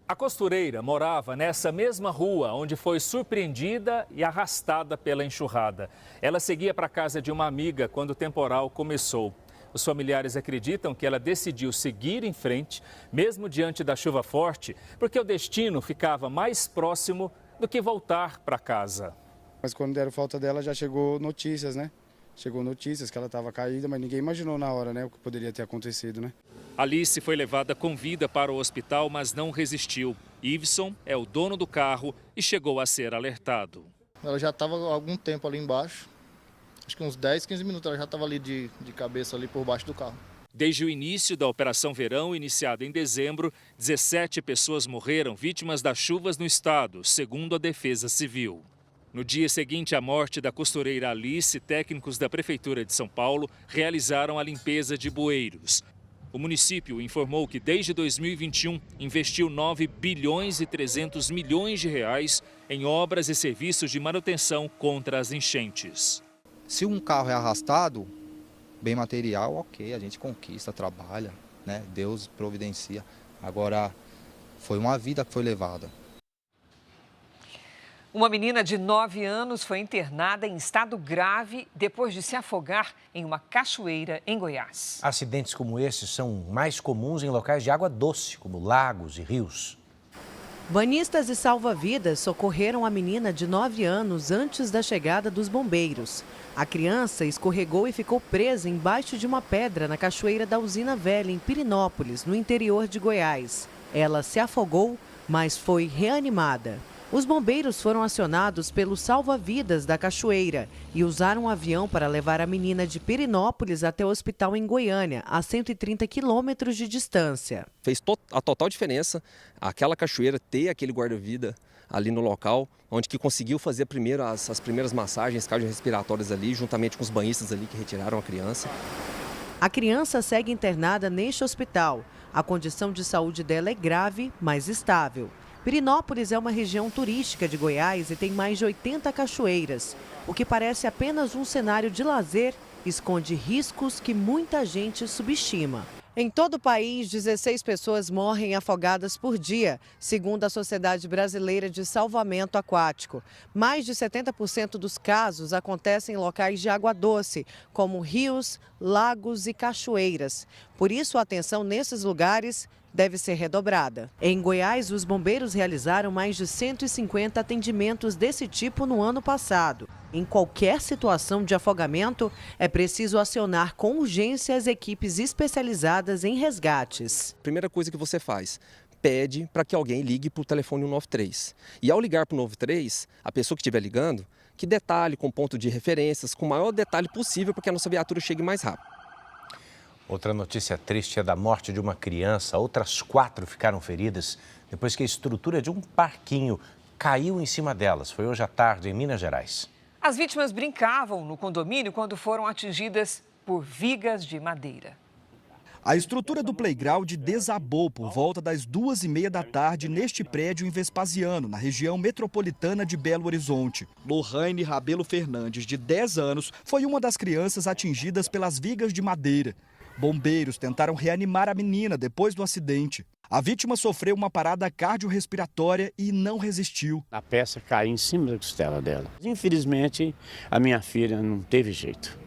A costureira morava nessa mesma rua onde foi surpreendida e arrastada pela enxurrada. Ela seguia para a casa de uma amiga quando o temporal começou. Os familiares acreditam que ela decidiu seguir em frente, mesmo diante da chuva forte, porque o destino ficava mais próximo do que voltar para casa. Mas quando deram falta dela, já chegou notícias, né? Chegou notícias que ela estava caída, mas ninguém imaginou na hora, né, o que poderia ter acontecido, né? Alice foi levada com vida para o hospital, mas não resistiu. Iveson é o dono do carro e chegou a ser alertado. Ela já estava há algum tempo ali embaixo, acho que uns 10, 15 minutos ela já estava ali de cabeça ali por baixo do carro. Desde o início da Operação Verão, iniciada em dezembro, 17 pessoas morreram vítimas das chuvas no estado, segundo a Defesa Civil. No dia seguinte à morte da costureira Alice, técnicos da Prefeitura de São Paulo realizaram a limpeza de bueiros. O município informou que desde 2021 investiu 9 bilhões e 300 milhões de reais em obras e serviços de manutenção contra as enchentes. Se um carro é arrastado, bem material, ok, a gente conquista, trabalha, né? Deus providencia. Agora, foi uma vida que foi levada. Uma menina de 9 anos foi internada em estado grave depois de se afogar em uma cachoeira em Goiás. Acidentes como esses são mais comuns em locais de água doce, como lagos e rios. Banhistas e salva-vidas socorreram a menina de 9 anos antes da chegada dos bombeiros. A criança escorregou e ficou presa embaixo de uma pedra na cachoeira da Usina Velha, em Pirinópolis, no interior de Goiás. Ela se afogou, mas foi reanimada. Os bombeiros foram acionados pelos salva-vidas da cachoeira e usaram um avião para levar a menina de Pirinópolis até o hospital em Goiânia, a 130 quilômetros de distância. Fez a total diferença aquela cachoeira ter aquele guarda-vida ali no local, onde que conseguiu fazer as primeiras massagens cardiorrespiratórias ali, juntamente com os banhistas ali que retiraram a criança. A criança segue internada neste hospital. A condição de saúde dela é grave, mas estável. Pirinópolis é uma região turística de Goiás e tem mais de 80 cachoeiras. O que parece apenas um cenário de lazer esconde riscos que muita gente subestima. Em todo o país, 16 pessoas morrem afogadas por dia, segundo a Sociedade Brasileira de Salvamento Aquático. Mais de 70% dos casos acontecem em locais de água doce, como rios, lagos e cachoeiras. Por isso, a atenção nesses lugares deve ser redobrada. Em Goiás, os bombeiros realizaram mais de 150 atendimentos desse tipo no ano passado. Em qualquer situação de afogamento, é preciso acionar com urgência as equipes especializadas em resgates. Primeira coisa que você faz, pede para que alguém ligue para o telefone 193. E ao ligar para o 193, a pessoa que estiver ligando, que detalhe com ponto de referências, com o maior detalhe possível para que a nossa viatura chegue mais rápido. Outra notícia triste é da morte de uma criança. Outras 4 ficaram feridas depois que a estrutura de um parquinho caiu em cima delas. Foi hoje à tarde, em Minas Gerais. As vítimas brincavam no condomínio quando foram atingidas por vigas de madeira. A estrutura do playground desabou por volta das 2h30 da tarde neste prédio em Vespasiano, na região metropolitana de Belo Horizonte. Lohane Rabelo Fernandes, de 10 anos, foi uma das crianças atingidas pelas vigas de madeira. Bombeiros tentaram reanimar a menina depois do acidente. A vítima sofreu uma parada cardiorrespiratória e não resistiu. A peça caiu em cima da costela dela. Infelizmente, a minha filha não teve jeito.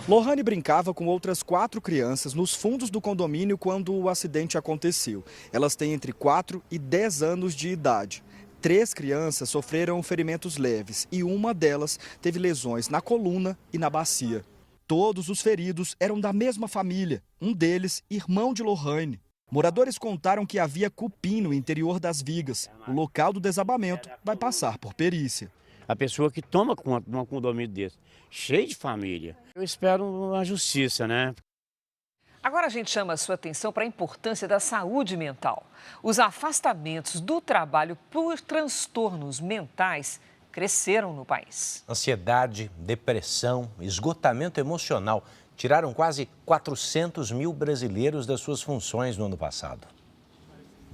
Lohane brincava com outras 4 crianças nos fundos do condomínio quando o acidente aconteceu. Elas têm entre 4 e 10 anos de idade. 3 crianças sofreram ferimentos leves e uma delas teve lesões na coluna e na bacia. Todos os feridos eram da mesma família, um deles irmão de Lohane. Moradores contaram que havia cupim no interior das vigas. O local do desabamento vai passar por perícia. A pessoa que toma conta de um condomínio desse, cheio de família, eu espero a justiça, né? Agora a gente chama a sua atenção para a importância da saúde mental. Os afastamentos do trabalho por transtornos mentais cresceram no país. Ansiedade, depressão, esgotamento emocional tiraram quase 400 mil brasileiros das suas funções no ano passado.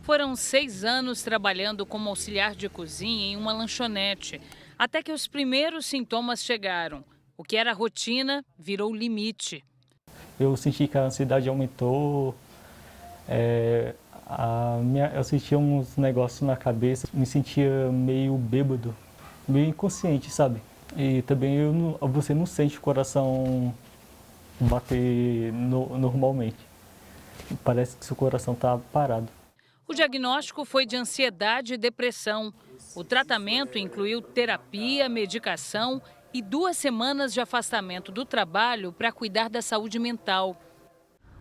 Foram 6 anos trabalhando como auxiliar de cozinha em uma lanchonete, até que os primeiros sintomas chegaram. O que era rotina virou limite. Eu senti que a ansiedade aumentou, eu sentia uns negócios na cabeça, me sentia meio bêbado, meio inconsciente, sabe? E também você não sente o coração bater normalmente. Parece que seu coração está parado. O diagnóstico foi de ansiedade e depressão. O tratamento incluiu terapia, medicação e 2 semanas de afastamento do trabalho para cuidar da saúde mental.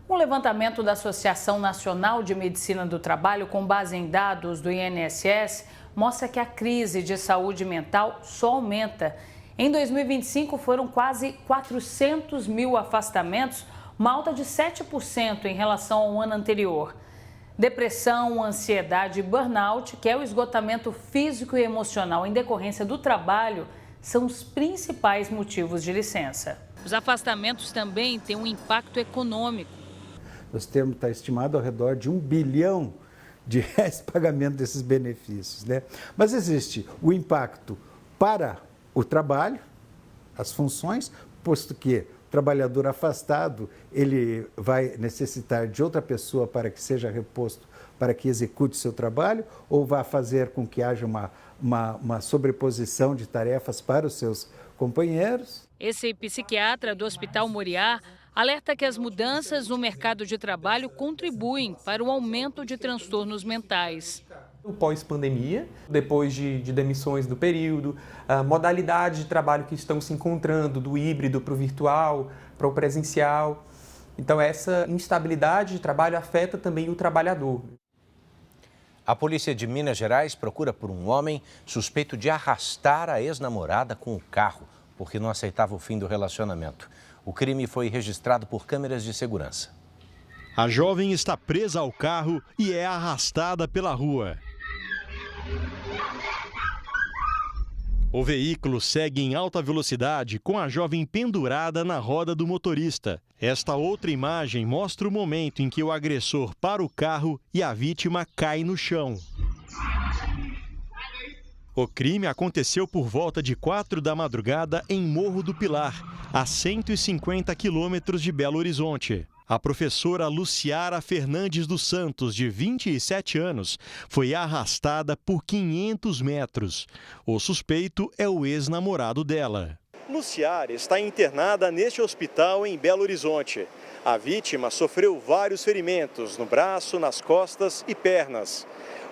Um levantamento da Associação Nacional de Medicina do Trabalho, com base em dados do INSS, mostra que a crise de saúde mental só aumenta. Em 2025, foram quase 400 mil afastamentos, uma alta de 7% em relação ao ano anterior. Depressão, ansiedade e burnout, que é o esgotamento físico e emocional em decorrência do trabalho, são os principais motivos de licença. Os afastamentos também têm um impacto econômico. Nós temos, está estimado ao redor de R$1 bilhão de reais pagamento desses benefícios, né? Mas existe o impacto para o trabalho, as funções, posto que o trabalhador afastado, ele vai necessitar de outra pessoa para que seja reposto, para que execute seu trabalho, ou vai fazer com que haja uma sobreposição de tarefas para os seus companheiros. Esse psiquiatra do Hospital Moriá alerta que as mudanças no mercado de trabalho contribuem para o aumento de transtornos mentais. O pós-pandemia, depois de demissões do período, a modalidade de trabalho que estão se encontrando, do híbrido para o virtual, para o presencial. Então, essa instabilidade de trabalho afeta também o trabalhador. A polícia de Minas Gerais procura por um homem suspeito de arrastar a ex-namorada com o carro, porque não aceitava o fim do relacionamento. O crime foi registrado por câmeras de segurança. A jovem está presa ao carro e é arrastada pela rua. O veículo segue em alta velocidade com a jovem pendurada na roda do motorista. Esta outra imagem mostra o momento em que o agressor para o carro e a vítima cai no chão. O crime aconteceu por volta de 4 da madrugada em Morro do Pilar, a 150 quilômetros de Belo Horizonte. A professora Luciara Fernandes dos Santos, de 27 anos, foi arrastada por 500 metros. O suspeito é o ex-namorado dela. Luciara está internada neste hospital em Belo Horizonte. A vítima sofreu vários ferimentos no braço, nas costas e pernas.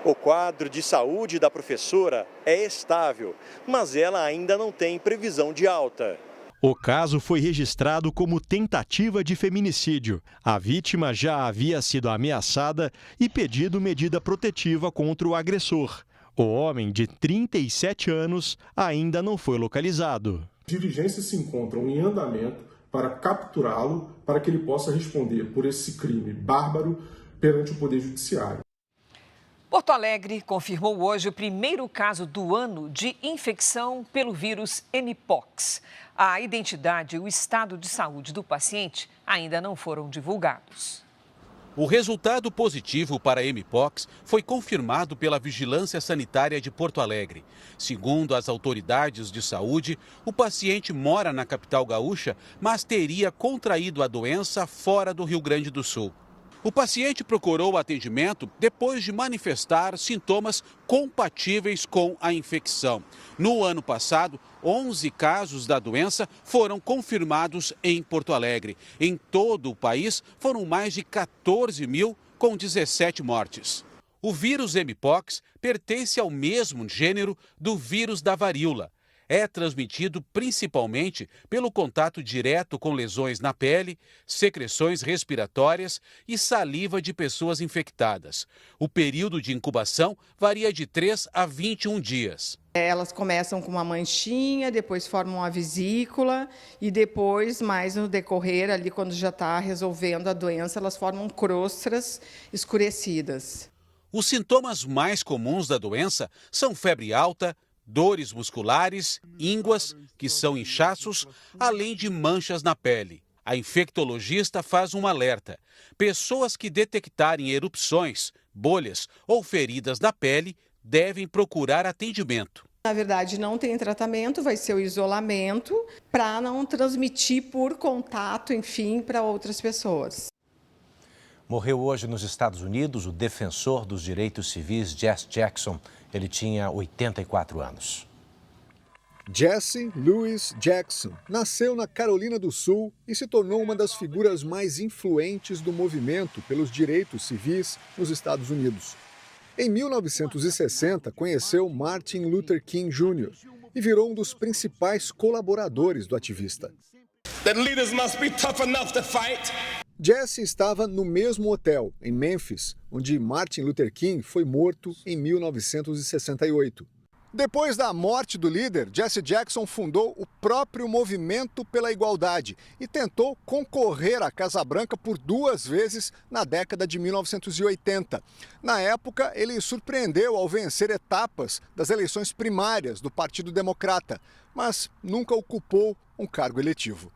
O quadro de saúde da professora é estável, mas ela ainda não tem previsão de alta. O caso foi registrado como tentativa de feminicídio. A vítima já havia sido ameaçada e pedido medida protetiva contra o agressor. O homem, de 37 anos, ainda não foi localizado. Diligências se encontram em andamento para capturá-lo, para que ele possa responder por esse crime bárbaro perante o Poder Judiciário. Porto Alegre confirmou hoje o primeiro caso do ano de infecção pelo vírus Mpox. A identidade e o estado de saúde do paciente ainda não foram divulgados. O resultado positivo para Mpox foi confirmado pela Vigilância Sanitária de Porto Alegre. Segundo as autoridades de saúde, o paciente mora na capital gaúcha, mas teria contraído a doença fora do Rio Grande do Sul. O paciente procurou atendimento depois de manifestar sintomas compatíveis com a infecção. No ano passado, 11 casos da doença foram confirmados em Porto Alegre. Em todo o país, foram mais de 14 mil, com 17 mortes. O vírus Mpox pertence ao mesmo gênero do vírus da varíola. É transmitido principalmente pelo contato direto com lesões na pele, secreções respiratórias e saliva de pessoas infectadas. O período de incubação varia de 3 a 21 dias. Elas começam com uma manchinha, depois formam a vesícula e depois, mais no decorrer, ali quando já está resolvendo a doença, elas formam crostras escurecidas. Os sintomas mais comuns da doença são febre alta, dores musculares, ínguas, que são inchaços, além de manchas na pele. A infectologista faz um alerta. Pessoas que detectarem erupções, bolhas ou feridas na pele devem procurar atendimento. Na verdade, não tem tratamento, vai ser o isolamento para não transmitir por contato, enfim, para outras pessoas. Morreu hoje nos Estados Unidos o defensor dos direitos civis Jesse Jackson. Ele tinha 84 anos. Jesse Louis Jackson nasceu na Carolina do Sul e se tornou uma das figuras mais influentes do movimento pelos direitos civis nos Estados Unidos. Em 1960, conheceu Martin Luther King Jr. e virou um dos principais colaboradores do ativista. Jesse estava no mesmo hotel, em Memphis, onde Martin Luther King foi morto em 1968. Depois da morte do líder, Jesse Jackson fundou o próprio Movimento pela Igualdade e tentou concorrer à Casa Branca por 2 vezes na década de 1980. Na época, ele surpreendeu ao vencer etapas das eleições primárias do Partido Democrata, mas nunca ocupou um cargo eletivo.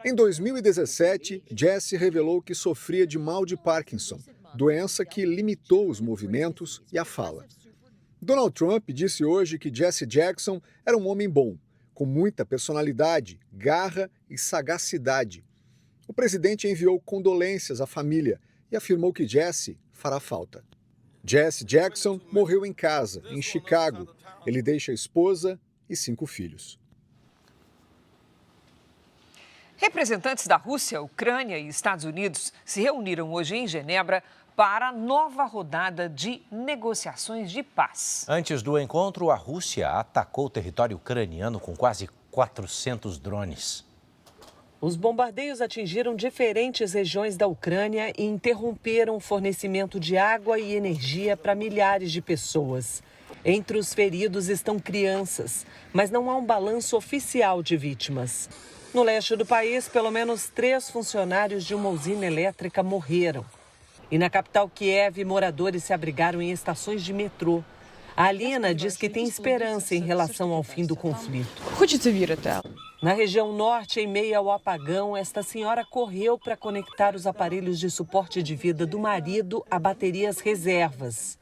Em 2017, Jesse revelou que sofria de mal de Parkinson, doença que limitou os movimentos e a fala. Donald Trump disse hoje que Jesse Jackson era um homem bom, com muita personalidade, garra e sagacidade. O presidente enviou condolências à família e afirmou que Jesse fará falta. Jesse Jackson morreu em casa, em Chicago. Ele deixa a esposa e 5 filhos. Representantes da Rússia, Ucrânia e Estados Unidos se reuniram hoje em Genebra para a nova rodada de negociações de paz. Antes do encontro, a Rússia atacou o território ucraniano com quase 400 drones. Os bombardeios atingiram diferentes regiões da Ucrânia e interromperam o fornecimento de água e energia para milhares de pessoas. Entre os feridos estão crianças, mas não há um balanço oficial de vítimas. No leste do país, pelo menos 3 funcionários de uma usina elétrica morreram. E na capital Kiev, moradores se abrigaram em estações de metrô. A Alina diz que tem esperança em relação ao fim do conflito. Na região norte, em meio ao apagão, esta senhora correu para conectar os aparelhos de suporte de vida do marido a baterias reservas.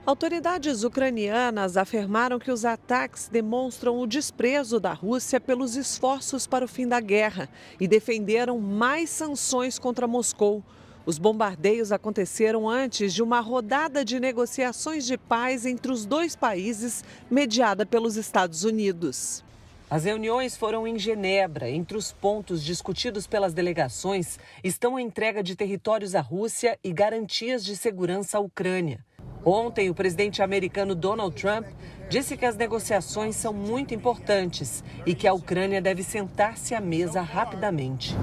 Autoridades ucranianas afirmaram que os ataques demonstram o desprezo da Rússia pelos esforços para o fim da guerra e defenderam mais sanções contra Moscou. Os bombardeios aconteceram antes de uma rodada de negociações de paz entre os 2 países, mediada pelos Estados Unidos. As reuniões foram em Genebra. Entre os pontos discutidos pelas delegações estão a entrega de territórios à Rússia e garantias de segurança à Ucrânia. Ontem, o presidente americano Donald Trump disse que as negociações são muito importantes e que a Ucrânia deve sentar-se à mesa rapidamente.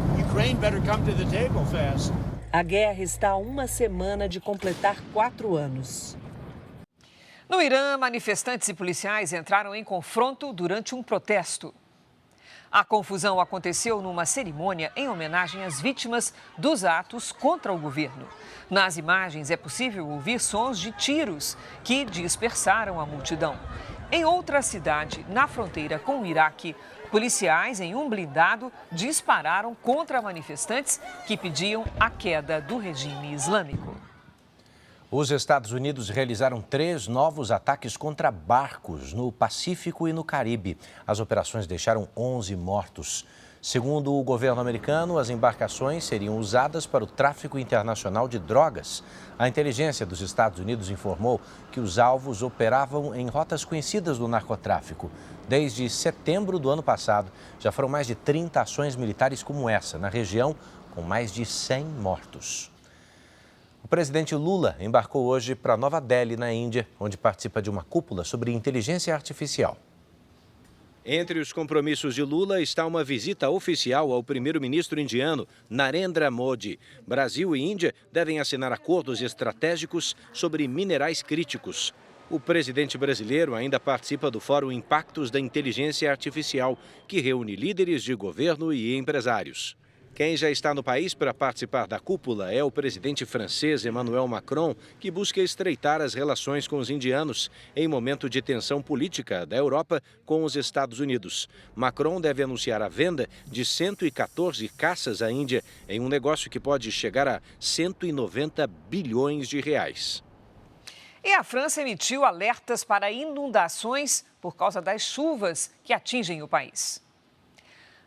A guerra está a uma semana de completar 4 anos. No Irã, manifestantes e policiais entraram em confronto durante um protesto. A confusão aconteceu numa cerimônia em homenagem às vítimas dos atos contra o governo. Nas imagens é possível ouvir sons de tiros que dispersaram a multidão. Em outra cidade, na fronteira com o Iraque, policiais em um blindado dispararam contra manifestantes que pediam a queda do regime islâmico. Os Estados Unidos realizaram 3 novos ataques contra barcos no Pacífico e no Caribe. As operações deixaram 11 mortos. Segundo o governo americano, as embarcações seriam usadas para o tráfico internacional de drogas. A inteligência dos Estados Unidos informou que os alvos operavam em rotas conhecidas do narcotráfico. Desde setembro do ano passado, já foram mais de 30 ações militares como essa na região, com mais de 100 mortos. O presidente Lula embarcou hoje para Nova Delhi, na Índia, onde participa de uma cúpula sobre inteligência artificial. Entre os compromissos de Lula está uma visita oficial ao primeiro-ministro indiano, Narendra Modi. Brasil e Índia devem assinar acordos estratégicos sobre minerais críticos. O presidente brasileiro ainda participa do Fórum Impactos da Inteligência Artificial, que reúne líderes de governo e empresários. Quem já está no país para participar da cúpula é o presidente francês Emmanuel Macron, que busca estreitar as relações com os indianos em momento de tensão política da Europa com os Estados Unidos. Macron deve anunciar a venda de 114 caças à Índia em um negócio que pode chegar a 190 bilhões de reais. E a França emitiu alertas para inundações por causa das chuvas que atingem o país.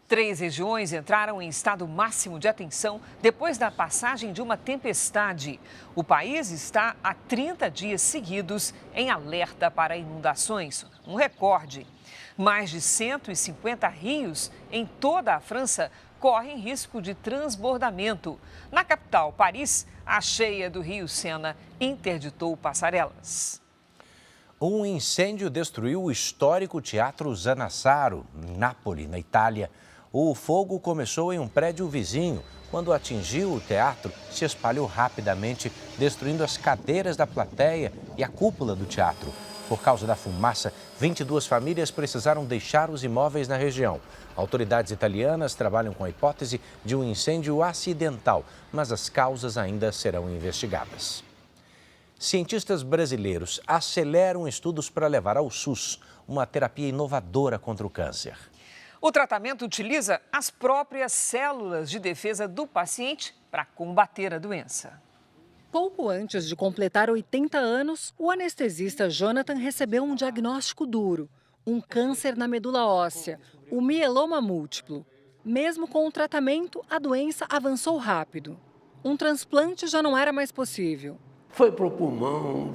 3 regiões entraram em estado máximo de atenção depois da passagem de uma tempestade. O país está há 30 dias seguidos em alerta para inundações, um recorde. Mais de 150 rios em toda a França correm risco de transbordamento. Na capital, Paris, a cheia do rio Sena interditou passarelas. Um incêndio destruiu o histórico Teatro Sannazaro, em Nápoles, na Itália. O fogo começou em um prédio vizinho. Quando atingiu o teatro, se espalhou rapidamente, destruindo as cadeiras da plateia e a cúpula do teatro. Por causa da fumaça, 22 famílias precisaram deixar os imóveis na região. Autoridades italianas trabalham com a hipótese de um incêndio acidental, mas as causas ainda serão investigadas. Cientistas brasileiros aceleram estudos para levar ao SUS uma terapia inovadora contra o câncer. O tratamento utiliza as próprias células de defesa do paciente para combater a doença. Pouco antes de completar 80 anos, o anestesista Jonathan recebeu um diagnóstico duro: um câncer na medula óssea, o mieloma múltiplo. Mesmo com o tratamento, a doença avançou rápido. Um transplante já não era mais possível. Foi para o pulmão,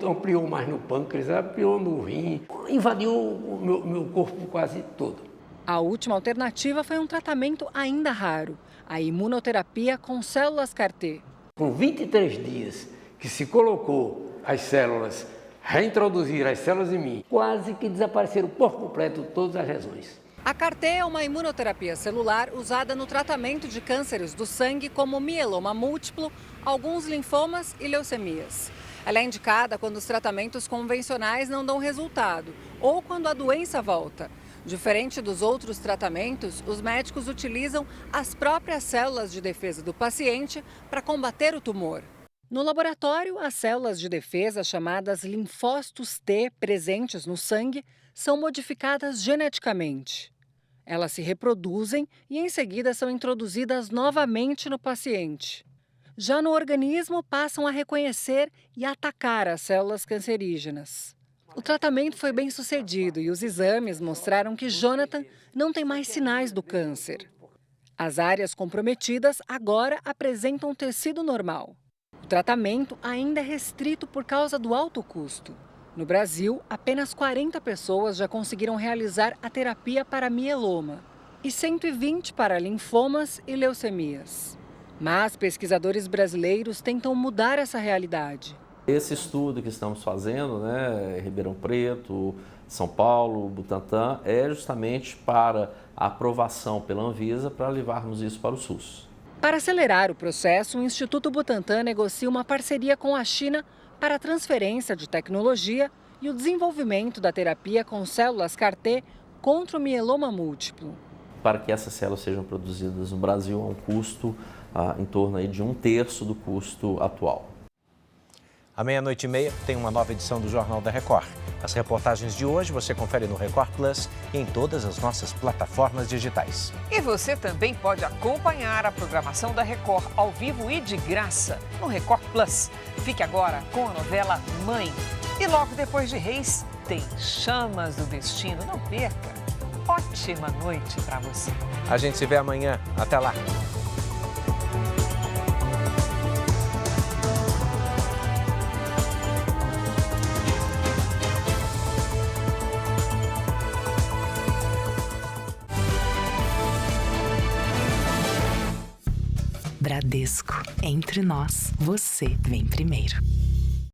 ampliou mais no pâncreas, ampliou no rim, invadiu o meu corpo quase todo. A última alternativa foi um tratamento ainda raro: a imunoterapia com células CAR-T. Com 23 dias que se colocou as células, reintroduziram as células em mim, quase que desapareceram por completo todas as lesões. A CAR-T é uma imunoterapia celular usada no tratamento de cânceres do sangue como mieloma múltiplo, alguns linfomas e leucemias. Ela é indicada quando os tratamentos convencionais não dão resultado ou quando a doença volta. Diferente dos outros tratamentos, os médicos utilizam as próprias células de defesa do paciente para combater o tumor. No laboratório, as células de defesa, chamadas linfócitos T, presentes no sangue, são modificadas geneticamente. Elas se reproduzem e, em seguida, são introduzidas novamente no paciente. Já no organismo, passam a reconhecer e atacar as células cancerígenas. O tratamento foi bem sucedido e os exames mostraram que Jonathan não tem mais sinais do câncer. As áreas comprometidas agora apresentam tecido normal. O tratamento ainda é restrito por causa do alto custo. No Brasil, apenas 40 pessoas já conseguiram realizar a terapia para mieloma e 120 para linfomas e leucemias. Mas pesquisadores brasileiros tentam mudar essa realidade. Esse estudo que estamos fazendo, Ribeirão Preto, São Paulo, Butantan, é justamente para a aprovação pela Anvisa para levarmos isso para o SUS. Para acelerar o processo, o Instituto Butantan negocia uma parceria com a China para a transferência de tecnologia e o desenvolvimento da terapia com células CAR-T contra o mieloma múltiplo. Para que essas células sejam produzidas no Brasil a um custo em torno aí de 1/3 do custo atual. À 00:30 tem uma nova edição do Jornal da Record. As reportagens de hoje você confere no Record Plus e em todas as nossas plataformas digitais. E você também pode acompanhar a programação da Record ao vivo e de graça no Record Plus. Fique agora com a novela Mãe. E logo depois de Reis, tem Chamas do Destino. Não perca. Ótima noite para você. A gente se vê amanhã. Até lá. Bradesco, entre nós, você vem primeiro.